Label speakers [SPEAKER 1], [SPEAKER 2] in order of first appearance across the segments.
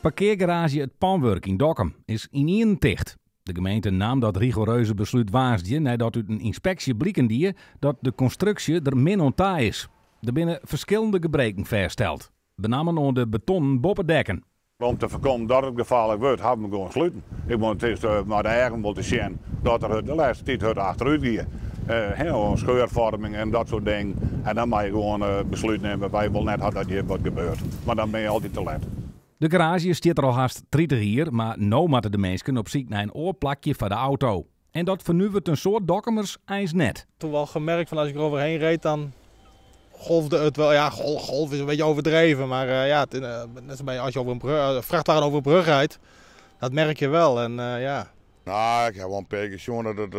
[SPEAKER 1] Parkeergarage Het Panwerk in Dokkum is ineen dicht. De gemeente nam dat rigoureuze besluit waarsdje nadat uit een inspectie blikken die dat de constructie er min ontaar is. Er binnen verschillende gebreken vaststeld. Benamen onder de betonnen boppendekken.
[SPEAKER 2] Om te voorkomen dat het gevaarlijk wordt, hebben we gewoon gesloten. Ik moet het eerst maar de eigen moeten zien dat er de laatste tijd het achteruit gaat. Scheurvorming en dat soort dingen. En dan mag je gewoon besluit nemen. Wij willen net dat hier wat gebeurt. Maar dan ben je altijd te laat.
[SPEAKER 1] De garage staat er al haast 30 jaar, maar nu moeten de mensen op zoek naar een oorplakje voor de auto. En dat vernuwt een soort Dokkumers eens net.
[SPEAKER 3] Toen wel gemerkt van als ik er overheen reed, dan golfde het wel. Ja, golf is een beetje overdreven, maar net als je over een vrachtwagen over een brug rijdt, dat merk je wel. En ja.
[SPEAKER 4] Nou, ik heb wel een paar keer gezien dat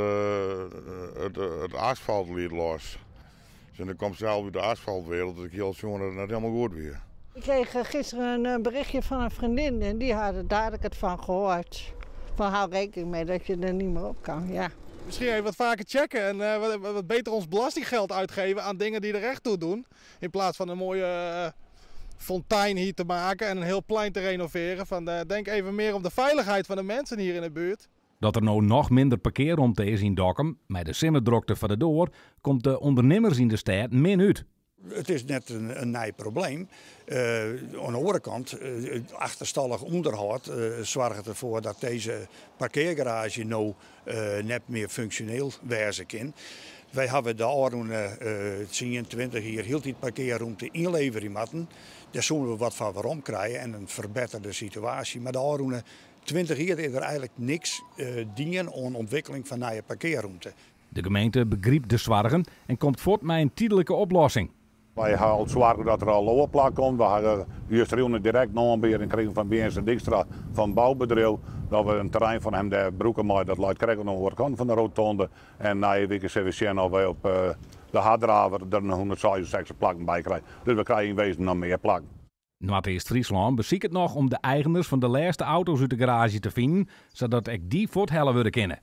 [SPEAKER 4] het asfalt liet los. Dus dan komt zelf uit de asfaltwereld, dat ik heel jongen dat het net helemaal goed weer.
[SPEAKER 5] Ik kreeg gisteren een berichtje van een vriendin en die had er dadelijk het van gehoord. Van hou rekening mee dat je er niet meer op kan, ja.
[SPEAKER 3] Misschien even wat vaker checken en wat beter ons belastinggeld uitgeven aan dingen die er echt toe doen. In plaats van een mooie fontein hier te maken en een heel plein te renoveren. Denk even meer op de veiligheid van de mensen hier in de buurt.
[SPEAKER 1] Dat er nou nog minder parkeerruimte is in Dokkum, met de simmerdrokte van de door, komt de ondernemers in de stad min uit.
[SPEAKER 6] Het is net een nij probleem. Aan de andere kant, het achterstallig onderhoud zorgt ervoor dat deze parkeergarage nou net meer functioneel wezen kan. Wij hebben de oude 10, 20 hier heel die parkeerruimte inleveren moeten. Daar zullen we wat van waarom krijgen en een verbeterde situatie. Maar de oude 20 jaar is er eigenlijk niks dienen aan ontwikkeling van nieuwe parkeerruimte.
[SPEAKER 1] De gemeente begrijpt de zorgen en komt voort met een tijdelijke oplossing.
[SPEAKER 2] Wij hebben al zorgen dat er al loopplak komt. We hebben juist direct nog een beetje gekregen van BNS Dijkstra van het bouwbedrijf. Dat we een terrein van hem de broeken maar dat laat krijgen aan de overkant van de rotonde. En na een week zullen we zien of wij op de harddraver er een 166 plakken bij krijgen. Dus we krijgen in wezen nog meer plakken.
[SPEAKER 1] Noord-East-Friesland beziekt het nog om de eigenaars van de laatste auto's uit de garage te vinden, zodat ik die voor het helle willen kennen.